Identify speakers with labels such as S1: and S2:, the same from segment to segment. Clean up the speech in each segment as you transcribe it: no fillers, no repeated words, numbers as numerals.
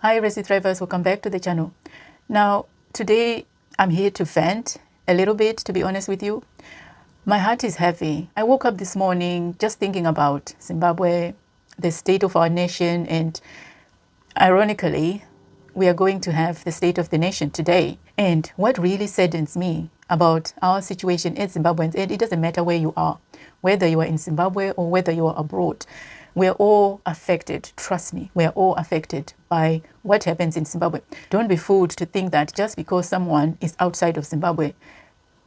S1: Hi Resi Thrivers, welcome back to the channel. Now today I'm here to vent a little bit, to be honest with you. My heart is heavy. I woke up this morning just thinking about Zimbabwe, the state of our nation, and ironically we are going to have the state of the nation today. And what really saddens me about our situation as Zimbabweans, and it doesn't matter where you are, whether you are in Zimbabwe or whether you are abroad, we're all affected. Trust me, we're all affected by what happens in Zimbabwe. Don't be fooled to think that just because someone is outside of Zimbabwe,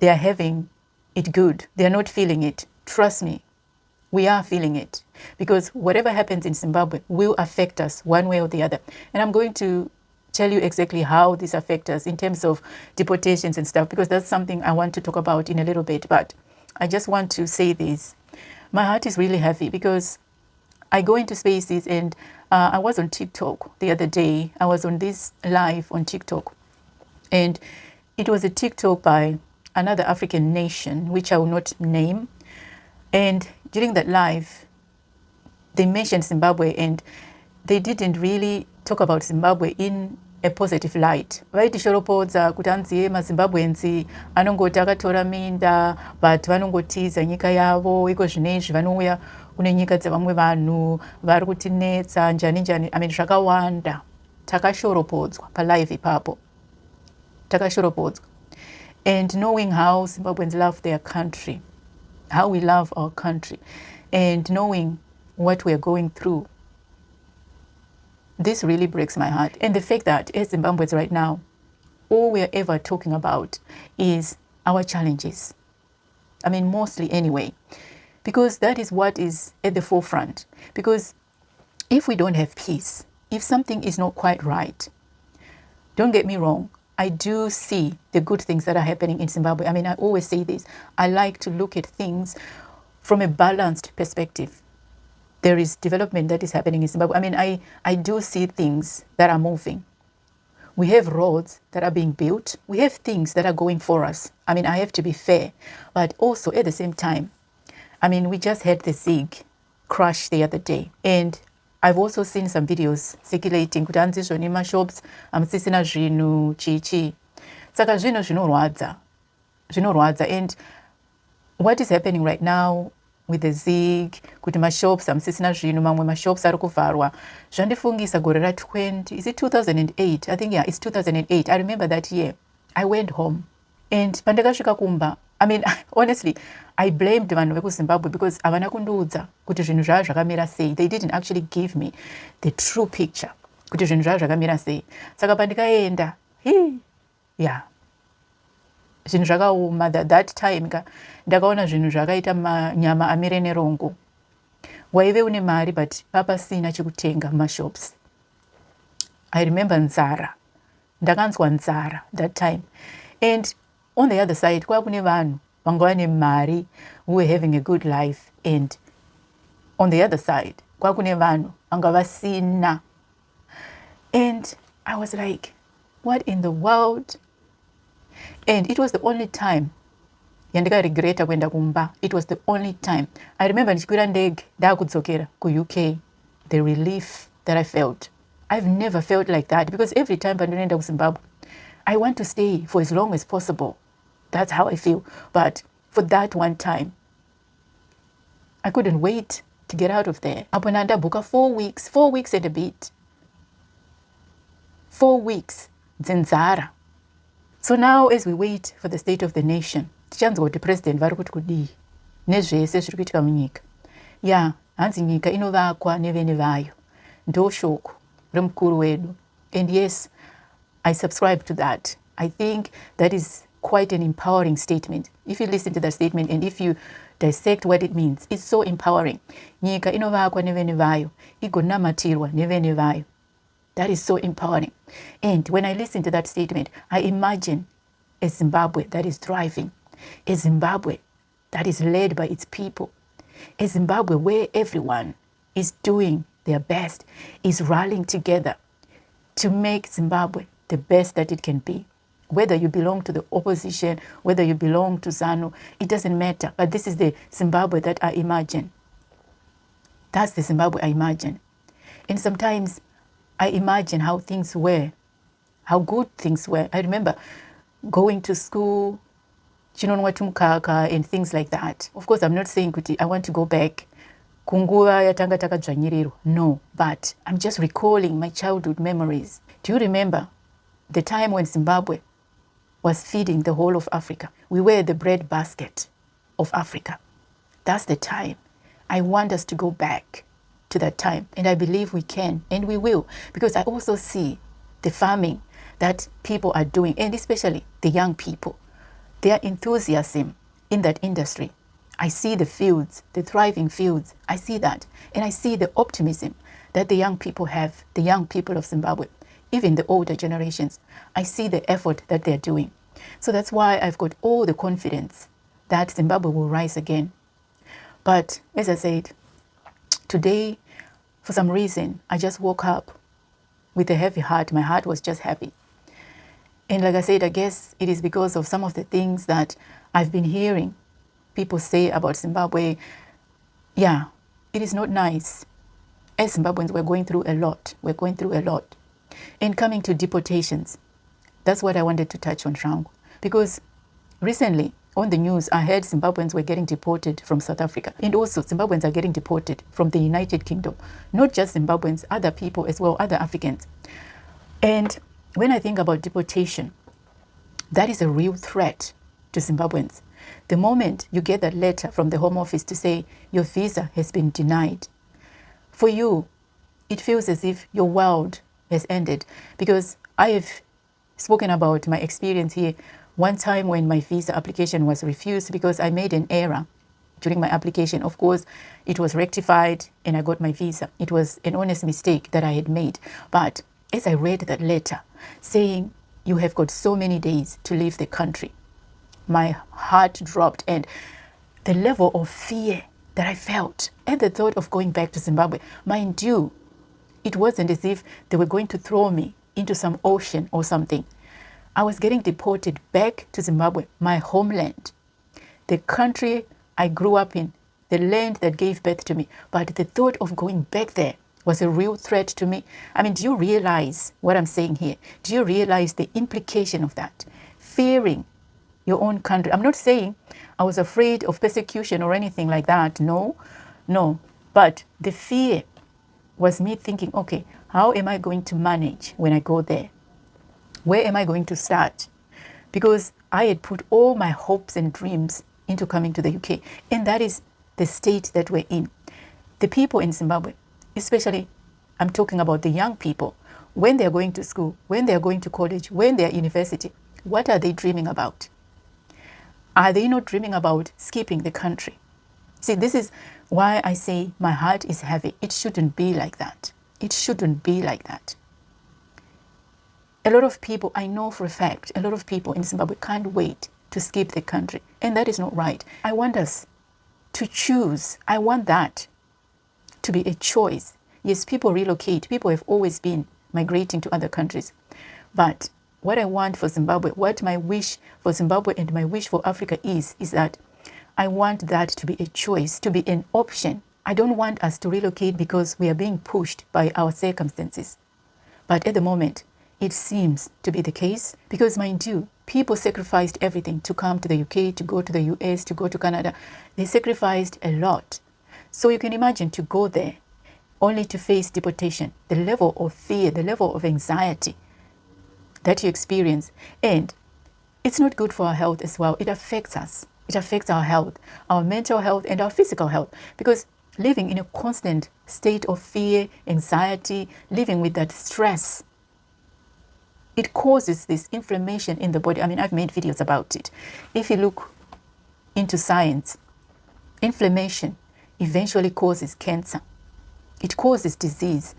S1: they are having it good. They are not feeling it. Trust me, we are feeling it, because whatever happens in Zimbabwe will affect us one way or the other. And I'm going to tell you exactly how this affects us in terms of deportations and stuff, because that's something I want to talk about in a little bit. But I just want to say this. My heart is really heavy because I go into spaces, and I was on TikTok the other day. I was on this live on TikTok, and it was a TikTok by another African nation, which I will not name. And during that live, they mentioned Zimbabwe, and they didn't really talk about Zimbabwe in a positive light. Vaiti shoropodza kuti anzi maZimbabweans anongoti akatora minda but vanongotiza nyika yavo, iko zvinezvi vanouya kune nyika dzevamwe vanhu vari kutinetsa njani njani. I mean, zvakawanda takashoropodzwa palive ipapo, takashoropodzwa. And knowing how Zimbabweans love their country, how we love our country, and knowing what we are going through, this really breaks my heart. And the fact that as Zimbabweans right now, all we are ever talking about is our challenges. I mean, mostly anyway, because that is what is at the forefront. Because if we don't have peace, if something is not quite right, don't get me wrong, I do see the good things that are happening in Zimbabwe. I mean, I always say this. I like to look at things from a balanced perspective. There is development that is happening in Zimbabwe. I mean, I do see things that are moving. We have roads that are being built. We have things that are going for us. I mean, I have to be fair. But also at the same time, I mean, we just had the Zig crash the other day. And I've also seen some videos circulating kuti anzi zvoni mashops amusisina zvinhu chichi. Saka zvinhu zvinorwadza. And what is happening right now with the Zig, kuti mashops amusisina zvinhu, mamwe mashops ari kuvharwa, zvandifungisa gore ra20, is it 2008? I think, yeah, it's 2008. I remember that year. I went home. And pandakasvika kumba, I mean, honestly, I blamed vanhu vekuZimbabwe because havana kundiudza kuti zvinhu zvava zvakamira sei. They didn't actually give me the true picture kuti zvinhu zvava zvakamira sei. Saka pandikaenda, yeah, zvinhu zvakaoma. That time ndakaona zvinhu zvakaita manyama amire nerongo. Waive une mari but papasina chekutenga mashops. I remember nzara. Ndakanzwa nzara that time. And on the other side, kwakune vanhu vanga vane mari, who were having a good life, and on the other side, kwakune vanhu vanga vasina. And I was like, what in the world? And it was the only time yandikaregreta kuenda kumba. It was the only time. I remember ndichikwira ndege ndakudzokera ku-UK, the relief that I felt. I've never felt like that, because every time pandinoenda kuZimbabwe, I want to stay for as long as possible. That's how I feel. But for that one time, I couldn't wait to get out of there. Apo ndabuka 4 weeks and a bit. 4 weeks, dzenzara. So now as we wait for the state of the nation, tichanzwa kuti president vari kuti kudii nezvese zviri kuitika munyika. Yeah, hanzi nyika inovakwa nevene vayo. Ndo shoko remukuru wedu. And yes, I subscribe to that. I think that is quite an empowering statement. If you listen to that statement and if you dissect what it means, it's so empowering. Nyika inovakwa nevene vayo, igonamatirwa nevene vayo. That is so empowering. And when I listen to that statement, I imagine a Zimbabwe that is thriving, a Zimbabwe that is led by its people, a Zimbabwe where everyone is doing their best, is rallying together to make Zimbabwe the best that it can be. Whether you belong to the opposition, whether you belong to ZANU, it doesn't matter. But this is the Zimbabwe that I imagine. That's the Zimbabwe I imagine. And sometimes I imagine how things were, how good things were. I remember going to school, and things like that. Of course, I'm not saying I want to go back. No, but I'm just recalling my childhood memories. Do you remember the time when Zimbabwe was feeding the whole of Africa? We were the bread basket of Africa. That's the time. I want us to go back to that time, and I believe we can, and we will, because I also see the farming that people are doing, and especially the young people, their enthusiasm in that industry. I see the fields, the thriving fields. I see that, and I see the optimism that the young people have, the young people of Zimbabwe, even the older generations. I see the effort that they're doing. So that's why I've got all the confidence that Zimbabwe will rise again. But as I said, today, for some reason, I just woke up with a heavy heart. My heart was just heavy. And like I said, I guess it is because of some of the things that I've been hearing people say about Zimbabwe. Yeah, it is not nice. As Zimbabweans, we're going through a lot. We're going through a lot. And coming to deportations, that's what I wanted to touch on, Shangu. Because recently, on the news, I heard Zimbabweans were getting deported from South Africa. And also, Zimbabweans are getting deported from the United Kingdom. Not just Zimbabweans, other people as well, other Africans. And when I think about deportation, that is a real threat to Zimbabweans. The moment you get that letter from the Home Office to say your visa has been denied, for you, it feels as if your world has ended. Because I have spoken about my experience here. One time when my visa application was refused because I made an error during my application. Of course, it was rectified and I got my visa. It was an honest mistake that I had made. But as I read that letter saying you have got so many days to leave the country, my heart dropped, and the level of fear that I felt at the thought of going back to Zimbabwe. Mind you, it wasn't as if they were going to throw me into some ocean or something. I was getting deported back to Zimbabwe, my homeland, the country I grew up in, the land that gave birth to me. But the thought of going back there was a real threat to me. I mean, do you realize what I'm saying here? Do you realize the implication of that? Fearing your own country. I'm not saying I was afraid of persecution or anything like that. No. But the fear was me thinking, okay, how am I going to manage when I go there? Where am I going to start? Because I had put all my hopes and dreams into coming to the UK. And that is the state that we're in. The people in Zimbabwe, especially I'm talking about the young people, when they're going to school, when they're going to college, when they're at university, what are they dreaming about? Are they not dreaming about skipping the country? See, this is why I say my heart is heavy. It shouldn't be like that. It shouldn't be like that. A lot of people, I know for a fact, a lot of people in Zimbabwe can't wait to skip the country. And that is not right. I want us to choose. I want that to be a choice. Yes, people relocate. People have always been migrating to other countries. But what I want for Zimbabwe, what my wish for Zimbabwe and my wish for Africa is that I want that to be a choice, to be an option. I don't want us to relocate because we are being pushed by our circumstances. But at the moment, it seems to be the case because, mind you, people sacrificed everything to come to the UK, to go to the US, to go to Canada. They sacrificed a lot. So you can imagine to go there only to face deportation, the level of fear, the level of anxiety that you experience. And it's not good for our health as well. It affects us. It affects our health, our mental health and our physical health, because living in a constant state of fear, anxiety, living with that stress, it causes this inflammation in the body. I mean, I've made videos about it. If you look into science, inflammation eventually causes cancer. It causes disease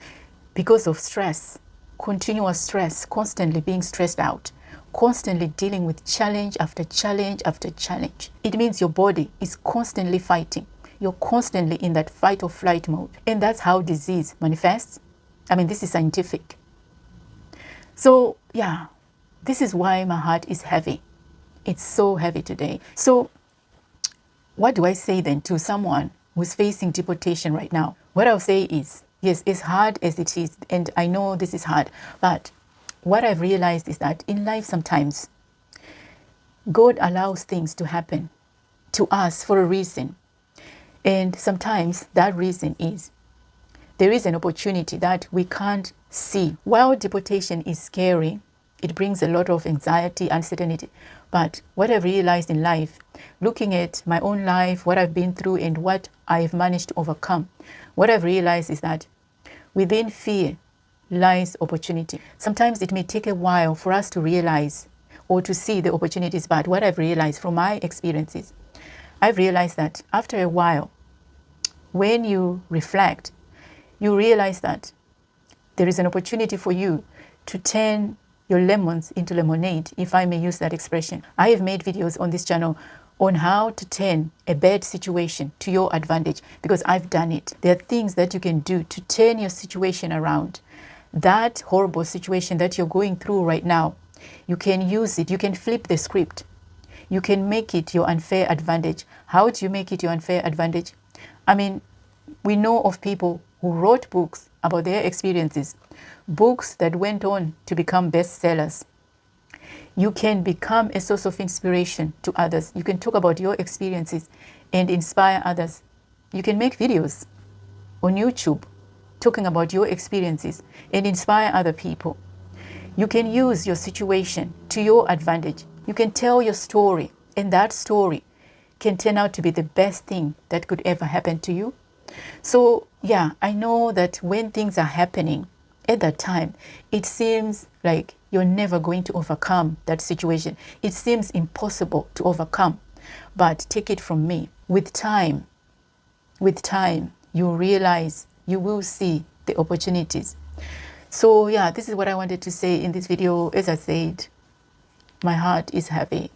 S1: because of stress, continuous stress, constantly being stressed out, constantly dealing with challenge after challenge after challenge. It means your body is constantly fighting. You're constantly in that fight or flight mode. And that's how disease manifests. I mean, this is scientific. So, yeah, this is why my heart is heavy. It's so heavy today. So, what do I say then to someone who's facing deportation right now? What I'll say is, Yes, as hard as it is, and I know this is hard, but what I've realized is that in life sometimes God allows things to happen to us for a reason. And sometimes that reason is there is an opportunity that we can't see. While deportation is scary, it brings a lot of anxiety, uncertainty. But what I've realized in life, looking at my own life, what I've been through and what I've managed to overcome, what I've realized is that within fear lies opportunity. Sometimes it may take a while for us to realize or to see the opportunities, but what I've realized from my experiences, I've realized that after a while, when you reflect, you realize that there is an opportunity for you to turn your lemons into lemonade, if I may use that expression. I have made videos on this channel on how to turn a bad situation to your advantage, because I've done it. There are things that you can do to turn your situation around. That horrible situation that you're going through right now, you can use it. You can flip the script. You can make it your unfair advantage. How do you make it your unfair advantage? I mean, we know of people who wrote books about their experiences, books that went on to become bestsellers. You can become a source of inspiration to others. You can talk about your experiences and inspire others. You can make videos on YouTube talking about your experiences and inspire other people. You can use your situation to your advantage. You can tell your story, and that story can turn out to be the best thing that could ever happen to you. So yeah, I know that when things are happening at that time, it seems like you're never going to overcome that situation. It seems impossible to overcome. But take it from me, with time, you realize, you will see the opportunities. So yeah, this is what I wanted to say in this video. As I said, my heart is heavy.